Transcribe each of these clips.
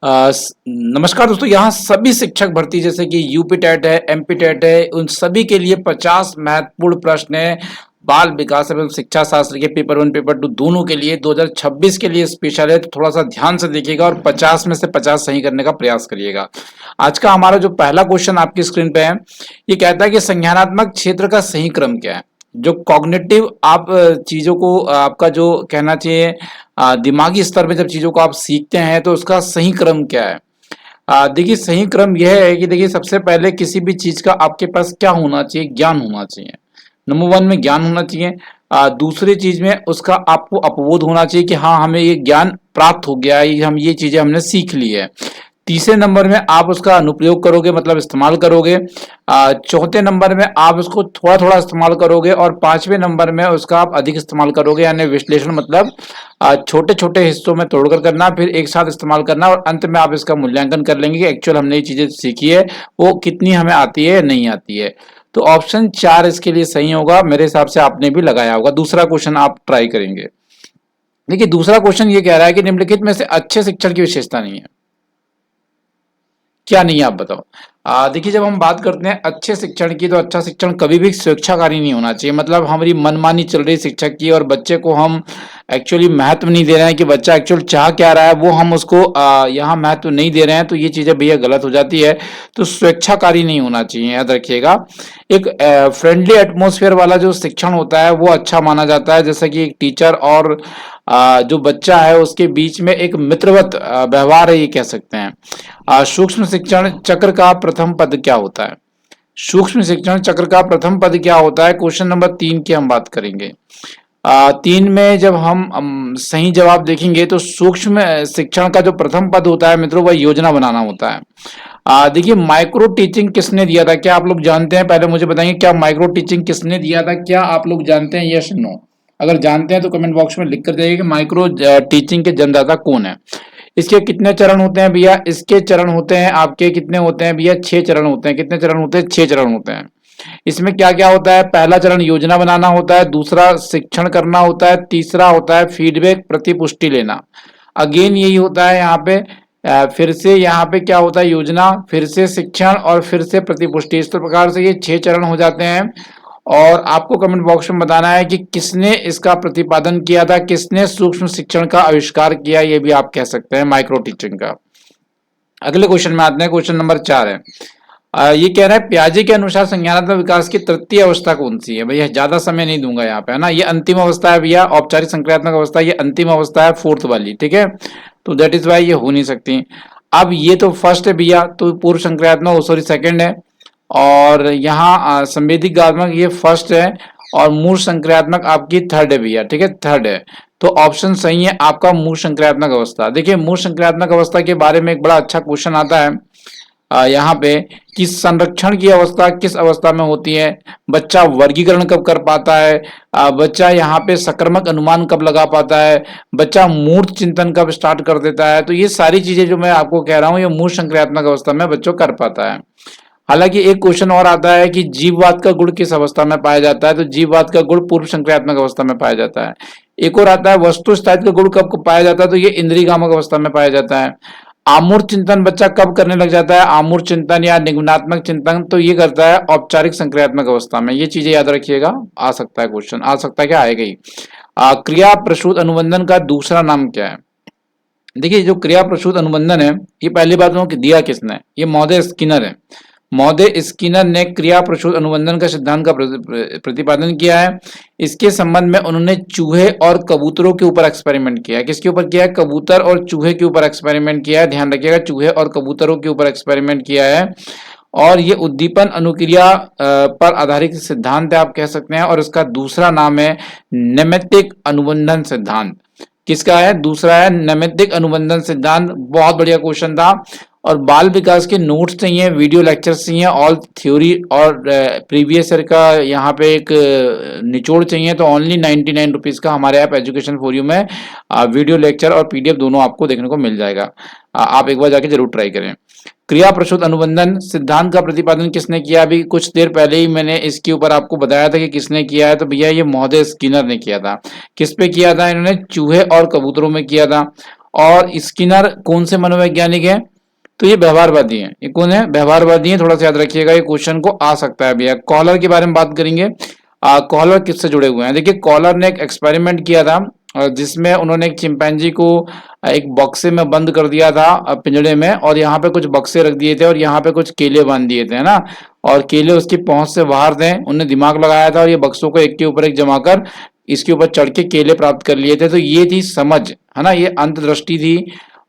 नमस्कार दोस्तों, यहाँ सभी शिक्षक भर्ती जैसे कि यूपी टेट है, एमपी टेट है, उन सभी के लिए 50 महत्वपूर्ण प्रश्न है। बाल विकास एवं शिक्षा शास्त्र के पेपर 1 पेपर 2 दोनों के लिए 2026 के लिए स्पेशल है, तो थोड़ा सा ध्यान से देखिएगा और 50 में से 50 सही करने का प्रयास करिएगा। आज का हमारा जो पहला क्वेश्चन आपकी स्क्रीन पे है, ये कहता है कि संज्ञानात्मक क्षेत्र का सही क्रम क्या है। जो कॉग्निटिव आप चीजों को आपका जो कहना चाहिए दिमागी स्तर में जब चीजों को आप सीखते हैं तो उसका सही क्रम क्या है। देखिए सही क्रम यह है कि देखिए सबसे पहले किसी भी चीज का आपके पास क्या होना चाहिए, ज्ञान होना चाहिए। नंबर 1 में ज्ञान होना चाहिए। दूसरी चीज में उसका आपको अपबोध होना चाहिए कि हाँ हमें ये ज्ञान प्राप्त हो गया है, हम ये चीजें हमने सीख ली है। तीसरे नंबर में आप उसका अनुप्रयोग करोगे, मतलब इस्तेमाल करोगे। चौथे नंबर में आप उसको थोड़ा थोड़ा इस्तेमाल करोगे और पांचवें नंबर में उसका आप अधिक इस्तेमाल करोगे, यानी विश्लेषण मतलब छोटे छोटे हिस्सों में तोड़कर करना, फिर एक साथ इस्तेमाल करना और अंत में आप इसका मूल्यांकन कर लेंगे कि एक्चुअल हमने ये चीजें सीखी है वो कितनी हमें आती है या नहीं आती है। तो ऑप्शन 4 इसके लिए सही होगा, मेरे हिसाब से आपने भी लगाया होगा। दूसरा क्वेश्चन आप ट्राई करेंगे। देखिए दूसरा क्वेश्चन ये कह रहा है कि निम्नलिखित में से अच्छे शिक्षण की विशेषता नहीं है, क्या नहीं है आप बताओ। देखिए जब हम बात करते हैं अच्छे शिक्षण की, तो अच्छा शिक्षण कभी भी स्वेच्छाकारी नहीं होना चाहिए। मतलब हमारी मनमानी चल रही शिक्षक की और बच्चे को हम एक्चुअली महत्व नहीं दे रहे हैं कि बच्चा एक्चुअल चाह क्या रहा है, वो हम उसको यहाँ महत्व नहीं दे रहे हैं, तो ये चीजें भैया गलत हो जाती है। तो स्वेच्छाकारी नहीं होना चाहिए, याद रखिएगा। एक फ्रेंडली एटमोसफेयर वाला जो शिक्षण होता है वो अच्छा माना जाता है, जैसे कि एक टीचर और जो बच्चा है उसके बीच में एक मित्रवत व्यवहार है, ये कह सकते हैं। सूक्ष्म शिक्षण चक्र का प्रथम पद क्या होता है। सूक्ष्म शिक्षण चक्र का प्रथम पद क्या होता है, क्वेश्चन नंबर 3 की हम बात करेंगे। 3 में जब हम सही जवाब देखेंगे तो सूक्ष्म शिक्षण का जो प्रथम पद होता है मित्रों, वह योजना बनाना होता है। देखिए माइक्रो टीचिंग किसने दिया था, क्या आप लोग जानते हैं? पहले मुझे बताइए क्या माइक्रो टीचिंग किसने दिया था, क्या आप लोग जानते हैं, यस नो। अगर जानते हैं तो कमेंट बॉक्स में लिख कर जाइए कि माइक्रो टीचिंग के जन्मदाता कौन है। इसके कितने चरण होते हैं भैया? इसके चरण होते हैं आपके, कितने होते हैं भैया? 6 चरण होते हैं। कितने चरण होते हैं? 6 चरण होते हैं। इसमें क्या क्या होता है? पहला चरण योजना बनाना होता है, दूसरा शिक्षण करना होता है, तीसरा होता है फीडबैक प्रतिपुष्टि लेना। अगेन यही होता है यहाँ पे। फिर से यहाँ पे क्या होता है? योजना, फिर से शिक्षण और फिर से प्रतिपुष्टि। इस प्रकार से ये 6 चरण हो जाते हैं। और आपको कमेंट बॉक्स में बताना है कि किसने इसका प्रतिपादन किया था, किसने सूक्ष्म शिक्षण का आविष्कार किया, ये भी आप कह सकते हैं माइक्रो टीचिंग का। अगले क्वेश्चन में आते हैं, क्वेश्चन नंबर 4 है। ये कह रहा है प्याजे के अनुसार संज्ञानात्मक विकास की तृतीय अवस्था कौन सी है। भैया ज्यादा समय नहीं दूंगा यहाँ पे, है ना। ये अंतिम अवस्था है भैया, औपचारिक संक्रियात्मक अवस्था, ये अंतिम अवस्था है, फोर्थ वाली, ठीक है। तो दैट इज वाई ये हो नहीं सकती। अब ये तो फर्स्ट है भैया, तो पूर्व संक्रियात्मक सॉरी सेकंड है। और यहाँ संवेदीगात्मक ये फर्स्ट है और मूल संक्रियात्मक आपकी थर्ड है भैया, ठीक है, थर्ड है। तो ऑप्शन सही है आपका मूल संक्रियात्मक अवस्था। देखिए मूल संक्रियात्मक अवस्था के बारे में एक बड़ा अच्छा क्वेश्चन आता है यहाँ पे कि संरक्षण की अवस्था किस अवस्था में होती है, बच्चा वर्गीकरण कब कर पाता है, बच्चा यहाँ पे सक्रमक अनुमान कब लगा पाता है, बच्चा मूर्त चिंतन कब स्टार्ट कर देता है। तो ये सारी चीजें जो मैं आपको कह रहा हूँ ये मूल संक्रियात्मक अवस्था में बच्चों कर पाता है। हालांकि एक क्वेश्चन और आता है कि जीववाद का गुण किस अवस्था में पाया जाता है, तो जीववाद का गुण पूर्व संक्रियात्मक अवस्था में पाया जाता है। एक और आता है वस्तु स्थायित्व का गुण कब पाया जाता है, तो ये इंद्रियगामक अवस्था में पाया जाता है। आमूर्त चिंतन बच्चा कब करने लग जाता है, आमूर्त चिंतन या निगमनात्मक चिंतन, तो ये करता है औपचारिक संक्रियात्मक अवस्था में। ये चीजें याद रखिएगा, आ सकता है क्वेश्चन, आ सकता है, क्या आएगा ही। क्रिया प्रसूत अनुबंधन का दूसरा नाम क्या है। देखिए जो क्रिया प्रसूत अनुबंधन है ये पहली बात दिया किसने, ये महोदय स्किनर है। महोदय स्किनर ने क्रिया प्रसूत अनुबंधन का सिद्धांत का प्रतिपादन किया है। इसके संबंध में उन्होंने चूहे और कबूतरों के ऊपर एक्सपेरिमेंट किया है। किसके ऊपर किया है? कबूतर और चूहे के ऊपर एक्सपेरिमेंट किया है, ध्यान रखिएगा, चूहे और कबूतरों के ऊपर एक्सपेरिमेंट किया है। और ये उद्दीपन अनुक्रिया पर आधारित सिद्धांत है, आप कह सकते हैं। और इसका दूसरा नाम है नैमित्तिक अनुबंधन सिद्धांत। किसका है? दूसरा है नैमित्तिक अनुबंधन सिद्धांत। बहुत बढ़िया क्वेश्चन था। और बाल विकास के नोट्स चाहिए, वीडियो लेक्चर्स चाहिए, ऑल थ्योरी और प्रीवियस ईयर का यहाँ पे एक निचोड़ चाहिए, तो ओनली 99 रुपीज का हमारे ऐप एजुकेशन फॉर यू में वीडियो लेक्चर और पीडीएफ दोनों आपको देखने को मिल जाएगा। आप एक बार जाके जरूर ट्राई करें। क्रिया प्रसूत अनुबंधन सिद्धांत का प्रतिपादन किसने किया? अभी कुछ देर पहले ही मैंने इसके ऊपर आपको बताया था कि किसने किया है, तो भैया ये महोदय स्किनर ने किया था। किस पे किया था? इन्होंने चूहे और कबूतरों में किया था। और स्किनर कौन से मनोवैज्ञानिक हैं? तो ये व्यवहारवादी हैं। ये कौन है? व्यवहारवादी हैं। थोड़ा सा याद रखिएगा, ये क्वेश्चन को आ सकता है भैया। कॉलर के बारे में बात करेंगे। कॉलर किससे जुड़े हुए हैं? देखिए, कॉलर ने एक एक्सपेरिमेंट किया था जिसमें उन्होंने एक चिंपैंजी को एक बक्से में बंद कर दिया था, पिंजड़े में, और यहाँ पे कुछ बक्से रख दिए थे और यहाँ पे कुछ केले बांध दिए थे, है ना, और केले उसकी पहुंच से बाहर थे। उन्होंने दिमाग लगाया था और ये बक्सों को एक के ऊपर एक जमाकर इसके ऊपर चढ़ के केले प्राप्त कर लिए थे। तो ये थी समझ, है ना, ये अंतर्दृष्टि थी।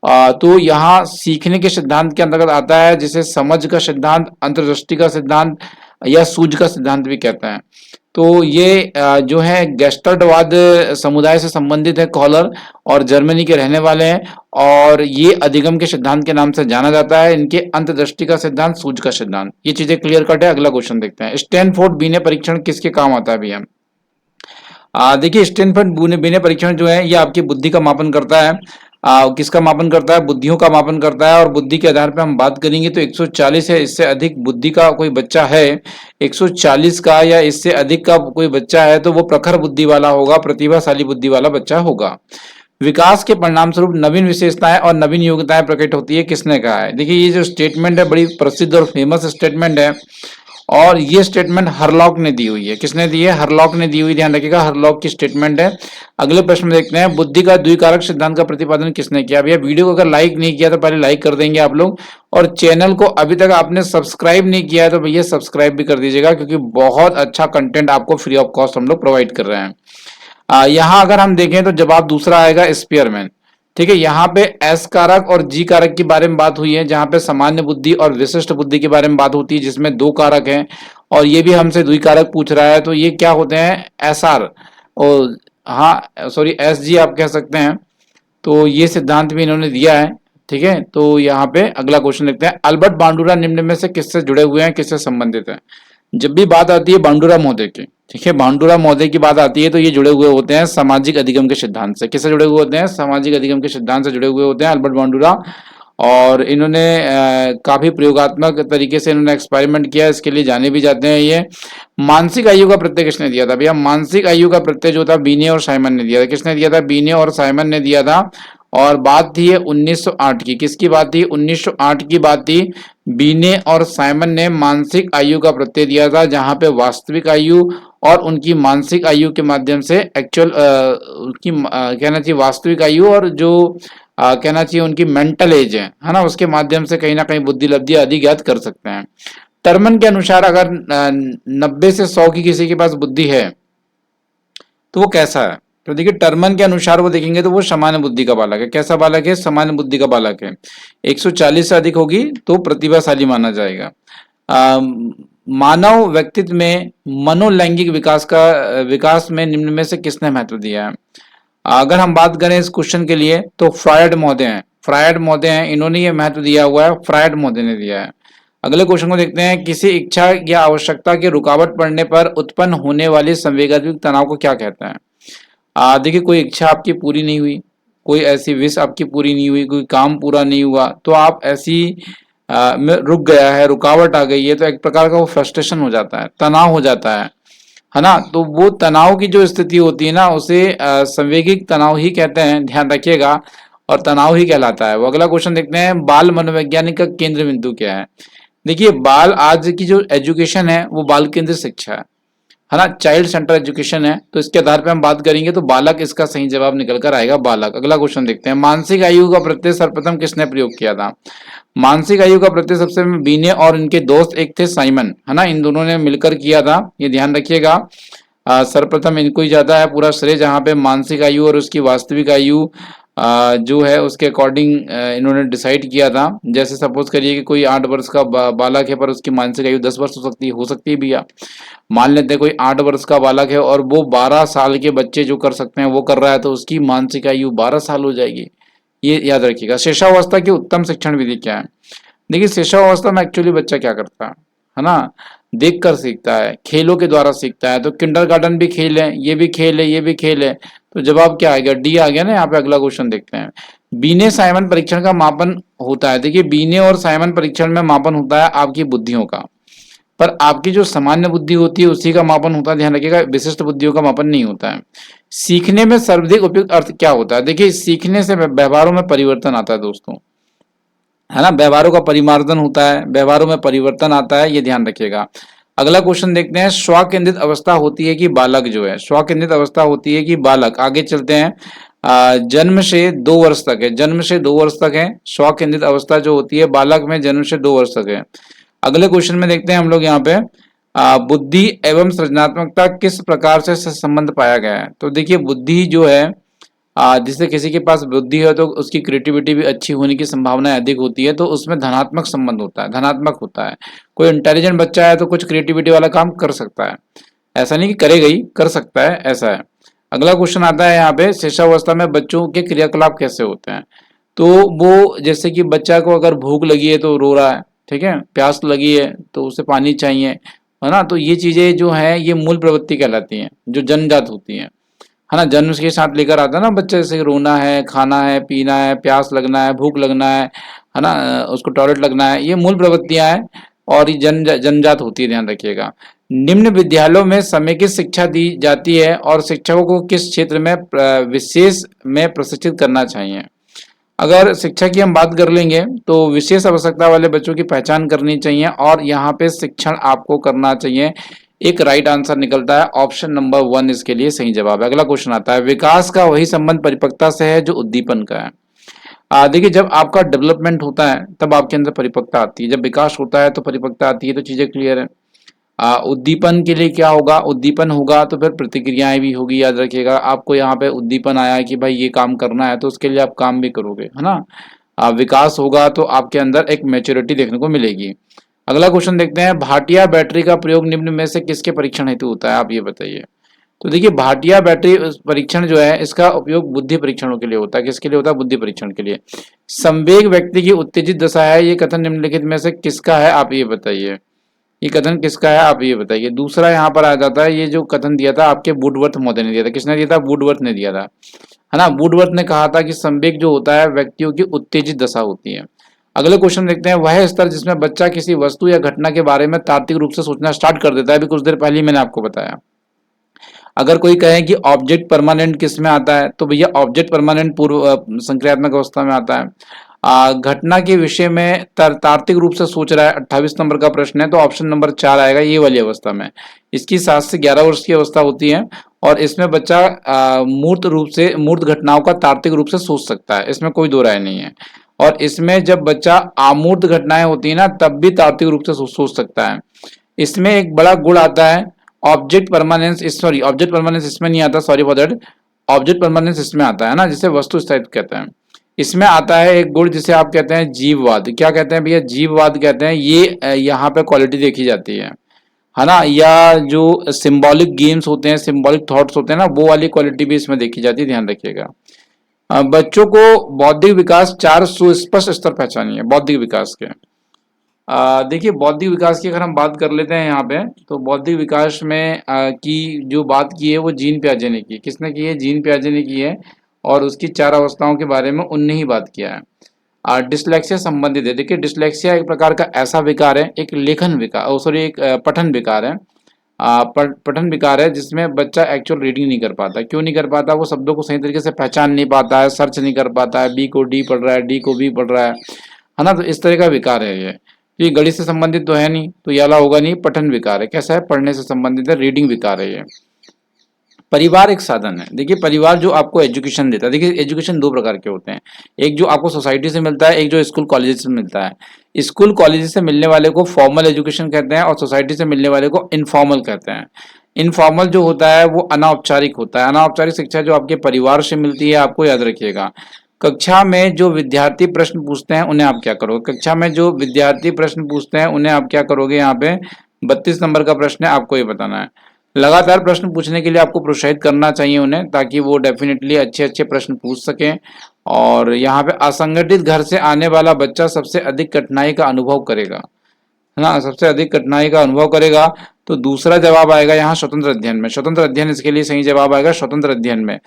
तो यहाँ सीखने के सिद्धांत के अंतर्गत आता है, जिसे समझ का सिद्धांत, अंतर्दृष्टि का सिद्धांत या सूझ का सिद्धांत भी कहते हैं। तो ये जो है गेस्टल्टवाद समुदाय से संबंधित है कॉलर, और जर्मनी के रहने वाले हैं, और ये अधिगम के सिद्धांत के नाम से जाना जाता है। इनके अंतर्दृष्टि का सिद्धांत, सूझ का सिद्धांत, ये चीजें क्लियर कट है। अगला क्वेश्चन देखते हैं। स्टैनफोर्ड बीने परीक्षण किसके काम आता है भैया? देखिए, स्टैनफोर्ड बीने परीक्षण जो है ये आपकी बुद्धि का मापन करता है। किसका मापन करता है? बुद्धियों का मापन करता है। और बुद्धि के आधार पे हम बात करेंगे तो 140 है, इससे अधिक बुद्धि का कोई बच्चा है, 140 का या इससे अधिक का कोई बच्चा है, तो वो प्रखर बुद्धि वाला होगा, प्रतिभाशाली बुद्धि वाला बच्चा होगा। विकास के परिणाम स्वरूप नवीन विशेषताएं और नवीन योग्यताएं प्रकट होती है, किसने कहा है? देखिए, ये जो स्टेटमेंट है बड़ी प्रसिद्ध और फेमस स्टेटमेंट है, और ये स्टेटमेंट हरलॉक ने दी हुई है। किसने दी है? हरलॉक ने दी हुई, ध्यान रखिएगा, हरलॉक की स्टेटमेंट है। अगले प्रश्न में देखते हैं, बुद्धि का द्विकारक सिद्धांत का प्रतिपादन किसने किया? भैया, वीडियो को अगर लाइक नहीं किया तो पहले लाइक कर देंगे आप लोग, और चैनल को अभी तक आपने सब्सक्राइब नहीं किया है तो भैया सब्सक्राइब भी कर दीजिएगा, क्योंकि बहुत अच्छा कंटेंट आपको फ्री ऑफ कॉस्ट हम लोग प्रोवाइड कर रहे हैं। यहाँ अगर हम देखें तो जवाब दूसरा आएगा, स्पीयरमैन। ठीक है, यहाँ पे एस कारक और जी कारक के बारे में बात हुई है, जहां पे सामान्य बुद्धि और विशिष्ट बुद्धि के बारे में बात होती है, जिसमें दो कारक हैं, और ये भी हमसे द्विकारक पूछ रहा है। तो ये क्या होते हैं? एस आर, और हाँ सॉरी एस जी आप कह सकते हैं। तो ये सिद्धांत भी इन्होंने दिया है। ठीक है, तो यहाँ पे अगला क्वेश्चन देखते हैं। अल्बर्ट बांडुरा निम्न में से किससे जुड़े हुए हैं, किससे संबंधित है? जब भी बात आती है बांडुरा महोदय की, ठीक है, बांडुरा महोदय की बात आती है तो ये जुड़े हुए होते हैं सामाजिक अधिगम के सिद्धांत से। किससे जुड़े हुए होते हैं? सामाजिक अधिगम के सिद्धांत से जुड़े हुए होते हैं अल्बर्ट बांडुरा। और इन्होंने काफी प्रयोगात्मक तरीके से इन्होंने एक्सपेरिमेंट किया, इसके लिए जाने भी जाते हैं ये। मानसिक आयु का प्रत्यय किसने दिया था भैया? मानसिक आयु का प्रत्यय जो था बीने और साइमन ने दिया था। किसने दिया था? बीने और साइमन ने दिया था। और बात थी 1908 की। किसकी बात थी? 1908 की बात थी। बीने और साइमन ने मानसिक आयु का प्रत्यय दिया था, जहां पे वास्तविक आयु और उनकी मानसिक आयु के माध्यम से एक्चुअल उनकी कहना चाहिए वास्तविक आयु, और जो कहना चाहिए उनकी मेंटल एज है ना, उसके माध्यम से कहीं ना कहीं बुद्धि लब्धि आदि ज्ञात कर सकते हैं। टर्मन के अनुसार अगर 90 से 100 की किसी के पास बुद्धि है तो वो कैसा है? तो देखिए, टर्मन के अनुसार वो देखेंगे तो वो सामान्य बुद्धि का बालक है। कैसा बालक है? सामान्य बुद्धि का बालक है। 140 से अधिक होगी तो प्रतिभाशाली माना जाएगा। मानव व्यक्तित्व में मनोलैंगिक विकास में निम्न में से किसने महत्व दिया है? अगर हम बात करें इस क्वेश्चन के लिए तो फ्रायड महोदय हैं। फ्रायड महोदय हैं, इन्होंने ये महत्व दिया हुआ है, फ्रायड महोदय ने दिया है। अगले क्वेश्चन को देखते हैं। किसी इच्छा या आवश्यकता के रुकावट पड़ने पर उत्पन्न होने वाले संवेगात्मक तनाव को क्या कहते हैं? देखिए, कोई इच्छा आपकी पूरी नहीं हुई, कोई ऐसी विश आपकी पूरी नहीं हुई, कोई काम पूरा नहीं हुआ, तो आप ऐसी में रुक गया है, रुकावट आ गई है, तो एक प्रकार का वो फ्रस्ट्रेशन हो जाता है, तनाव हो जाता है ना। तो वो तनाव की जो स्थिति होती है ना, उसे संवेगिक तनाव ही कहते हैं, ध्यान रखिएगा, और तनाव ही कहलाता है वो। अगला क्वेश्चन देखते हैं। बाल मनोवैज्ञानिक का केंद्र बिंदु क्या है? देखिए, बाल आज की जो एजुकेशन है वो बाल केंद्रित शिक्षा है ना, चाइल्ड सेंटर एजुकेशन है। तो इसके आधार पे हम बात करेंगे तो बालक इसका सही जवाब निकल कर आएगा, बालक। अगला क्वेश्चन देखते हैं। मानसिक आयु का प्रत्यय सर्वप्रथम किसने प्रयोग किया था? मानसिक आयु का प्रत्यय सबसे बीने और इनके दोस्त एक थे साइमन, है ना, इन दोनों ने मिलकर किया था, ये ध्यान रखिएगा। सर्वप्रथम इनको ही जाता है पूरा श्रेय, जहाँ पे मानसिक आयु और उसकी वास्तविक आयु जो है उसके अकॉर्डिंग इन्होंने डिसाइड किया था। जैसे सपोज करिए कि कोई 8 वर्ष का बालक है पर उसकी मानसिक आयु 10 वर्ष हो सकती है भैया। मान लेते हैं कोई 8 वर्ष का बालक है और वो 12 साल के बच्चे जो कर सकते हैं वो कर रहा है, तो उसकी मानसिक आयु 12 साल हो जाएगी, ये याद रखिएगा। शिक्षावस्था की उत्तम शिक्षण विधि क्या है? देखिए, शिक्षावस्था में एक्चुअली बच्चा क्या करता है ना, देख कर सीखता है, खेलों के द्वारा सीखता है। तो किंडरगार्टन भी खेल है, ये भी खेल है, ये भी खेल है, तो जवाब क्या आएगा? डी आ गया ना यहाँ पे। अगला क्वेश्चन देखते हैं। बीने साइमन परीक्षण का मापन होता है। देखिए, बीने और साइमन परीक्षण में मापन होता है आपकी बुद्धियों का। पर आपकी जो सामान्य बुद्धि होती है उसी का मापन होता है, ध्यान रखिएगा, विशिष्ट बुद्धियों का मापन नहीं होता है। सीखने में सर्वाधिक उपयुक्त अर्थ क्या होता है? देखिए, सीखने से व्यवहारों में परिवर्तन आता है दोस्तों, है ना, व्यवहारों का परिमार्जन होता है, व्यवहारों में परिवर्तन आता है, ये ध्यान रखिएगा। अगला क्वेश्चन देखते हैं, स्व केंद्रित अवस्था होती है कि बालक जो है, स्व केंद्रित अवस्था होती है कि बालक? आगे चलते हैं। जन्म से 2 वर्ष तक है, जन्म से 2 वर्ष तक है स्व केंद्रित अवस्था जो होती है बालक में, जन्म से 2 वर्ष तक है। अगले क्वेश्चन में देखते हैं हम लोग यहाँ पे, बुद्धि एवं सृजनात्मकता किस प्रकार से संबंध पाया गया है? तो देखिए, बुद्धि जो है, जिससे किसी के पास बुद्धि है तो उसकी क्रिएटिविटी भी अच्छी होने की संभावना अधिक होती है, तो उसमें धनात्मक संबंध होता है, धनात्मक होता है। कोई इंटेलिजेंट बच्चा है तो कुछ क्रिएटिविटी वाला काम कर सकता है, ऐसा नहीं कि करेगा ही, कर सकता है, ऐसा है। अगला क्वेश्चन आता है यहाँ पे, शिशुअवस्था में बच्चों के क्रियाकलाप कैसे होते हैं? तो वो, जैसे कि बच्चा को अगर भूख लगी है तो रो रहा है, ठीक है, प्यास लगी है तो उसे पानी चाहिए, है ना, तो ये चीजें जो है ये मूल प्रवृत्ति कहलाती हैं, जो जन्मजात होती हैं, है ना, जन्म के साथ लेकर आता है ना बच्चे, जैसे रोना है, खाना है, पीना है, प्यास लगना है, भूख लगना है ना, उसको टॉयलेट लगना है, ये मूल प्रवृत्तियां हैं और ये जन्मजात होती है, ध्यान रखिएगा। निम्न विद्यालयों में समेकित शिक्षा दी जाती है और शिक्षकों को किस क्षेत्र में विशेष में प्रशिक्षित करना चाहिए? अगर शिक्षा की हम बात कर लेंगे तो विशेष आवश्यकता वाले बच्चों की पहचान करनी चाहिए और यहाँ पे शिक्षण आपको करना चाहिए। एक राइट आंसर निकलता है, ऑप्शन नंबर 1 इसके लिए सही जवाब है। अगला क्वेश्चन आता है, विकास का वही संबंध परिपक्वता से है जो उद्दीपन का है। देखिए, जब आपका डेवलपमेंट होता है तब आपके अंदर परिपक्वता आती है, जब विकास होता है तो परिपक्वता आती है, तो चीजें क्लियर है। उद्दीपन के लिए क्या होगा? उद्दीपन होगा तो फिर प्रतिक्रियाएं भी होगी, याद रखिएगा। आपको यहाँ पे उद्दीपन आया है कि भाई ये काम करना है तो उसके लिए आप काम भी करोगे, है ना। विकास होगा तो आपके अंदर एक मैच्योरिटी देखने को मिलेगी। अगला क्वेश्चन देखते हैं, भाटिया बैटरी का प्रयोग निम्न में से किसके परीक्षण हेतु होता है? आप ये बताइए। तो देखिए, भाटिया बैटरी परीक्षण जो है इसका उपयोग बुद्धि परीक्षणों के लिए होता है। किसके लिए होता है? बुद्धि परीक्षण के लिए। संवेग व्यक्ति की उत्तेजित दशा है, ये कथन निम्नलिखित में से किसका है? आप ये बताइए, ये कथन किसका है? आप ये बताइए। दूसरा यहाँ पर आ जाता है, ये जो कथन दिया था आपके वुडवर्थ महोदय ने दिया था। किसने दिया था? वुडवर्थ ने दिया था, है ना। वुडवर्थ ने कहा था कि संवेग जो होता है व्यक्तियों की उत्तेजित दशा होती है। अगले क्वेश्चन देखते हैं, वह स्तर जिसमें बच्चा किसी वस्तु या घटना के बारे में तार्किक रूप से सोचना स्टार्ट कर देता है। अभी कुछ देर पहले मैंने आपको बताया। अगर कोई कहे कि ऑब्जेक्ट परमानेंट किस में आता है, तो भैया ऑब्जेक्ट परमानेंट पूर्व संक्रियात्मक अवस्था में आता है। घटना के विषय में तार्किक रूप से सोच रहा है, 28 नंबर का प्रश्न है, तो ऑप्शन नंबर 4 आएगा, ये वाली अवस्था में। इसकी 7 से 11 वर्ष की अवस्था होती है और इसमें बच्चा मूर्त रूप से, मूर्त घटनाओं का तार्किक रूप से सोच सकता है, इसमें कोई दो राय नहीं है। और इसमें जब बच्चा अमूर्त घटनाएं होती है ना, तब भी तार्किक रूप से सोच सकता है। इसमें एक बड़ा गुण आता है, object permanence, sorry object permanence इसमें नहीं आता, sorry for that, object permanence इसमें आता है ना, जिसे वस्तु स्थायित्व कहते हैं। इसमें आता है एक गुण जिसे आप कहते हैं जीववाद। क्या कहते हैं भैया? जीववाद कहते हैं। ये यहाँ पे क्वालिटी देखी जाती है ना। या जो सिंबॉलिक गेम्स होते हैं, सिंबॉलिक थॉट्स होते हैं ना, वो वाली क्वालिटी भी इसमें देखी जाती है, ध्यान रखिएगा। बच्चों को बौद्धिक विकास 4 सुस्पष्ट स्तर पहचानिए बौद्धिक विकास के। देखिए, बौद्धिक विकास की अगर हम बात कर लेते हैं यहाँ पे, तो बौद्धिक विकास में की जो बात की है वो जीन पियाजे ने की। किसने की है? जीन पियाजे ने की है और उसकी 4 अवस्थाओं के बारे में उनने ही बात किया है। डिसलेक्सिया संबंधित है। देखिए, डिसलेक्सिया एक प्रकार का ऐसा विकार है, एक लेखन विकार, सॉरी एक पठन विकार है। पठन विकार है जिसमें बच्चा एक्चुअल रीडिंग नहीं कर पाता। क्यों नहीं कर पाता? वो शब्दों को सही तरीके से पहचान नहीं पाता है, सर्च नहीं कर पाता है, बी को डी पढ़ रहा है, डी को बी पढ़ रहा है ना। तो इस तरह का विकार है ये गणित से संबंधित तो है नहीं, तो ये वाला होगा नहीं। पठन विकार है। कैसा है? पढ़ने से संबंधित है, रीडिंग विकार है ये। परिवार एक साधन है। देखिए, परिवार जो आपको एजुकेशन देता है, देखिए एजुकेशन 2 प्रकार के होते हैं, एक जो आपको सोसाइटी से मिलता है, एक जो स्कूल कॉलेज से मिलता है। स्कूल कॉलेज से मिलने वाले को फॉर्मल एजुकेशन कहते हैं और सोसाइटी से मिलने वाले को इनफॉर्मल कहते हैं। इनफॉर्मल जो होता है वो अनौपचारिक होता है। अनौपचारिक शिक्षा जो आपके परिवार से मिलती है, आपको याद रखिएगा। कक्षा में जो विद्यार्थी प्रश्न पूछते हैं उन्हें आप क्या करोगे? कक्षा में जो विद्यार्थी प्रश्न पूछते हैं उन्हें आप क्या करोगे? यहाँ पे 32 नंबर का प्रश्न है, आपको ये बताना है। लगातार प्रश्न पूछने के लिए आपको प्रोत्साहित करना चाहिए उन्हें, ताकि वो डेफिनेटली अच्छे अच्छे प्रश्न पूछ सकें। और यहाँ पे असंगठित घर से आने वाला बच्चा सबसे अधिक कठिनाई का अनुभव करेगा, है ना, सबसे अधिक कठिनाई का अनुभव करेगा। तो दूसरा जवाब आएगा यहाँ स्वतंत्र अध्ययन में। स्वतंत्र अध्ययन इसके लिए सही जवाब आएगा, स्वतंत्र अध्ययन में।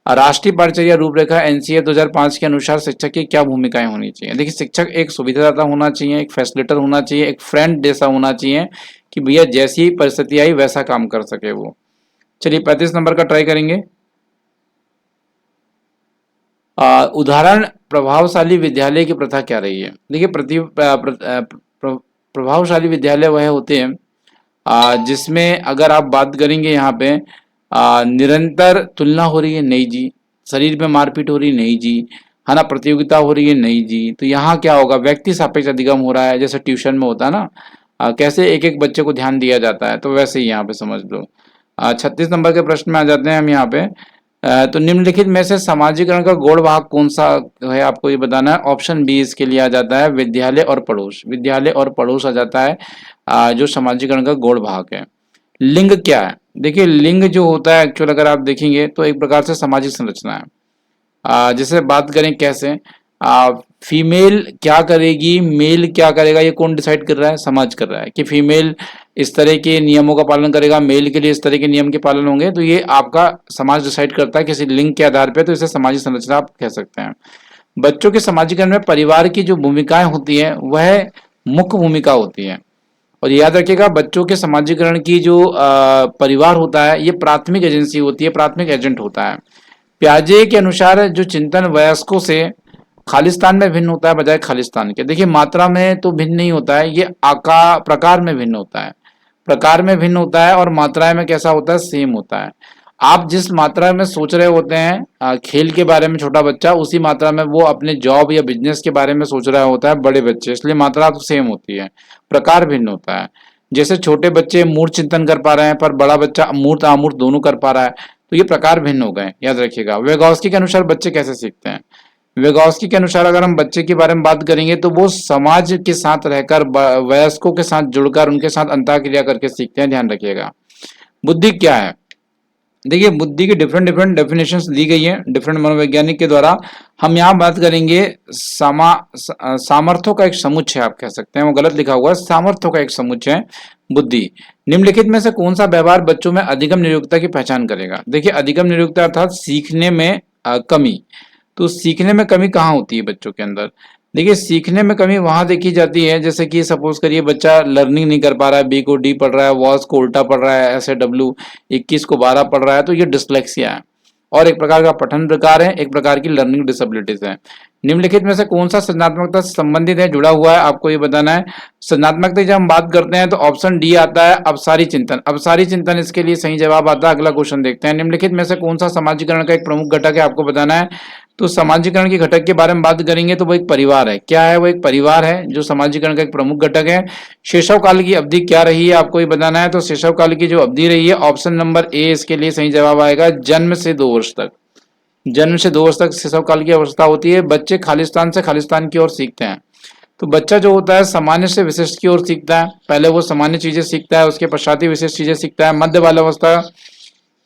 राष्ट्रीय पाठचर्या रूपरेखा एनसीए 2005 के अनुसार शिक्षक की क्या भूमिकाएं होनी चाहिए? देखिए, शिक्षक एक सुविधादाता होना चाहिए, एक फैसिलिटेटर होना चाहिए, एक फ्रेंड जैसा होना चाहिए, कि भैया जैसी परिस्थिति आई वैसा काम कर सके वो। चलिए 35 नंबर का ट्राई करेंगे। उदाहरण प्रभावशाली विद्यालय की प्रथा क्या रही है? देखिए प्रभावशाली विद्यालय वह होते हैं जिसमें अगर आप बात करेंगे यहाँ पे निरंतर तुलना हो रही है, नहीं जी। शरीर में मारपीट हो रही, नहीं जी। है ना, प्रतियोगिता हो रही है, नहीं जी। तो यहाँ क्या होगा, व्यक्ति सापेक्ष अधिगम हो रहा है, जैसे ट्यूशन में होता है ना, कैसे एक एक बच्चे को ध्यान दिया जाता है, तो वैसे ही यहाँ पे समझ लो। 36 नंबर के प्रश्न में आ जाते हैं हम यहाँ पे। तो निम्नलिखित में से समाजीकरण का गौड़ भाग कौन सा है, आपको ये बताना है। ऑप्शन बी इसके लिए आ जाता है विद्यालय और पड़ोस। विद्यालय और पड़ोस आ जाता है जो समाजीकरण का गौड़ भाग है। लिंग क्या है? देखिए लिंग जो होता है एक्चुअल अगर आप देखेंगे तो एक प्रकार से सामाजिक संरचना है। जैसे बात करें कैसे, फीमेल क्या करेगी, मेल क्या करेगा, ये कौन डिसाइड कर रहा है? समाज कर रहा है कि फीमेल इस तरह के नियमों का पालन करेगा, मेल के लिए इस तरह के नियम के पालन होंगे, तो ये आपका समाज डिसाइड करता है किसी लिंग के आधार पे, तो इसे सामाजिक संरचना आप कह सकते हैं। बच्चों के समाजीकरण में परिवार की जो भूमिकाएं होती है वह मुख्य भूमिका होती है। और याद रखिएगा बच्चों के समाजीकरण की जो परिवार होता है ये प्राथमिक एजेंसी होती है, प्राथमिक एजेंट होता है। प्याजे के अनुसार जो चिंतन वयस्कों से खालिस्तान में भिन्न होता है बजाय खालिस्तान के। देखिए मात्रा में तो भिन्न नहीं होता है, ये आकार प्रकार में भिन्न होता है। प्रकार में भिन्न होता है और मात्रा में कैसा होता है, सेम होता है। आप जिस मात्रा में सोच रहे होते हैं खेल के बारे में छोटा बच्चा, उसी मात्रा में वो अपने जॉब या बिजनेस के बारे में सोच रहा होता है बड़े बच्चे, इसलिए मात्रा तो सेम होती है, प्रकार भिन्न होता है। जैसे छोटे बच्चे मूर्त चिंतन कर पा रहे हैं पर बड़ा बच्चा मूर्त अमूर्त दोनों कर पा रहा है, तो ये प्रकार भिन्न हो गए, याद रखिएगा। वेगोस्की के अनुसार बच्चे कैसे सीखते हैं? वेगोस्की के अनुसार अगर हम बच्चे के बारे में बात करेंगे तो वो समाज के साथ रहकर, वयस्कों के साथ जुड़कर, उनके साथ अंतःक्रिया करके सीखते हैं, ध्यान रखिएगा। बुद्धि क्या है? देखिए बुद्धि की डिफरेंट डिफरेंट डेफिनेशंस दी गई है डिफरेंट मनोवैज्ञानिक के द्वारा। हम यहाँ बात करेंगे सामर्थ्यों का एक समुच्चय आप कह सकते हैं, वो गलत लिखा हुआ है, सामर्थ्यों का एक समुच्चय है बुद्धि। निम्नलिखित में से कौन सा व्यवहार बच्चों में अधिगम निरुक्तता की पहचान करेगा? देखिए अधिगम निरुक्तता अर्थात सीखने में कमी। तो सीखने में कमी कहाँ होती है बच्चों के अंदर? देखिए सीखने में कमी वहां देखी जाती है जैसे कि सपोज करिए बच्चा लर्निंग नहीं कर पा रहा है, बी को डी पढ़ रहा है, वॉस को उल्टा पढ़ रहा है, ऐसे डब्ल्यू 21 को 12 पढ़ रहा है, तो ये डिसलेक्सिया है और एक प्रकार का पठन प्रकार है, एक प्रकार की लर्निंग डिसेबिलिटीज है। निम्नलिखित में से कौन सा सृजनात्मकता से संबंधित है, जुड़ा हुआ है, आपको ये बताना है। सृजनात्मकता जब हम बात करते हैं तो ऑप्शन डी आता है अवसारी चिंतन। अवसारी चिंतन इसके लिए सही जवाब आता है। अगला क्वेश्चन देखते हैं। निम्नलिखित में से कौन सा समाजीकरण का एक प्रमुख घटक है, आपको बताना है। तो समाजीकरण के घटक के बारे में बात करेंगे तो वो एक परिवार है। क्या है? वो एक परिवार है जो समाजीकरण का एक प्रमुख घटक है। शैशव काल की अवधि क्या रही है, आपको ये बताना है। तो शैशव काल की जो अवधि रही है, ऑप्शन नंबर ए इसके लिए सही जवाब आएगा, जन्म से 2 वर्ष तक। जन्म से 2 वर्ष तक शैशव काल की अवस्था होती है। बच्चे खालिस्तान से खालिस्तान की ओर सीखते हैं। तो बच्चा जो होता है सामान्य से विशिष्ट की ओर सीखता है। पहले वो सामान्य चीजें सीखता है, उसके पश्चात ही विशिष्ट चीजें सीखता है। मध्य बाल अवस्था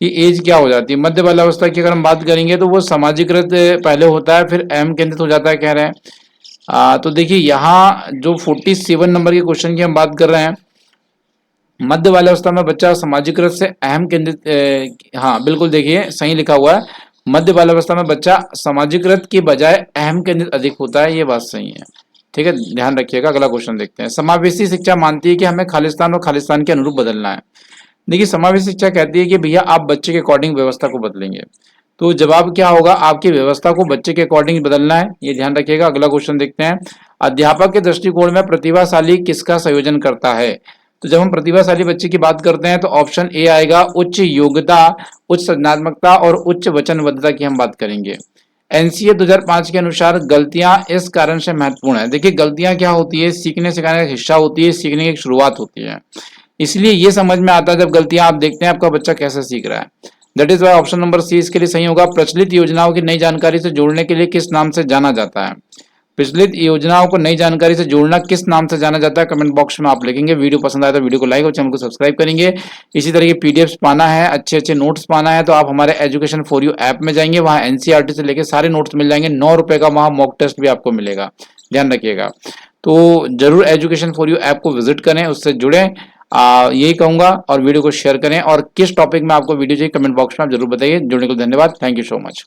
की एज क्या हो जाती है? मध्य बाल अवस्था की अगर हम बात करेंगे तो वो सामाजिकृत पहले होता है, फिर अहम केंद्रित हो जाता है, कह रहे हैं। तो देखिए यहाँ जो 47 नंबर के क्वेश्चन की हम बात कर रहे हैं, मध्य बाल अवस्था में बच्चा सामाजिकृत से अहम केंद्रित, हाँ बिल्कुल देखिए सही लिखा हुआ है, मध्य बाल अवस्था में बच्चा सामाजिकृत के बजाय अहम केंद्रित अधिक होता है, ये बात सही है। ठीक है, ध्यान रखिएगा। अगला क्वेश्चन देखते हैं। समावेशी शिक्षा मानती है कि हमें खालिस्तान और खालिस्तान के अनुरूप बदलना है। देखिए समावेशी शिक्षा कहती है कि भैया आप बच्चे के अकॉर्डिंग व्यवस्था को बदलेंगे। तो जवाब क्या होगा? आपकी व्यवस्था को बच्चे के अकॉर्डिंग बदलना है, ये ध्यान रखिएगा। अगला क्वेश्चन देखते हैं। अध्यापक के दृष्टिकोण में प्रतिभाशाली किसका संयोजन करता है? तो जब हम प्रतिभाशाली बच्चे की बात करते हैं तो ऑप्शन ए आएगा, उच्च योग्यता, उच्च सृजनात्मकता और उच्च वचनबद्धता की हम बात करेंगे। एनसीए 2005 के अनुसार गलतियां इस कारण से महत्वपूर्ण है। देखिए गलतियां क्या होती है? सीखने सिखाने का हिस्सा होती है, सीखने की एक शुरुआत होती है, इसलिए ये समझ में आता है जब गलतियां आप देखते हैं आपका बच्चा कैसे सीख रहा है। That is why option number C इसके लिए सही होगा। प्रचलित योजनाओं की नई जानकारी से जोड़ने के लिए किस नाम से जाना जाता है? प्रचलित योजनाओं को नई जानकारी से जोड़ना किस नाम से जाना जाता है? कमेंट बॉक्स में आप लिखेंगे। वीडियो पसंद आया तो वीडियो को लाइक और चैनल को सब्सक्राइब करेंगे। इसी तरह के पीडीएफ्स पाना है, अच्छे अच्छे नोट्स पाना है तो आप हमारे एजुकेशन फॉर यू ऐप में जाएंगे, वहाँ एनसीईआरटी से लेकर सारे नोट्स मिल जाएंगे। 9 रुपए का वहाँ मॉक टेस्ट भी आपको मिलेगा, ध्यान रखिएगा। तो जरूर एजुकेशन फॉर यू ऐप को विजिट करें, उससे जुड़े, यही कहूंगा। और वीडियो को शेयर करें और किस टॉपिक में आपको वीडियो चाहिए कमेंट बॉक्स में आप जरूर बताइए। जुड़ने को धन्यवाद। Thank you so much.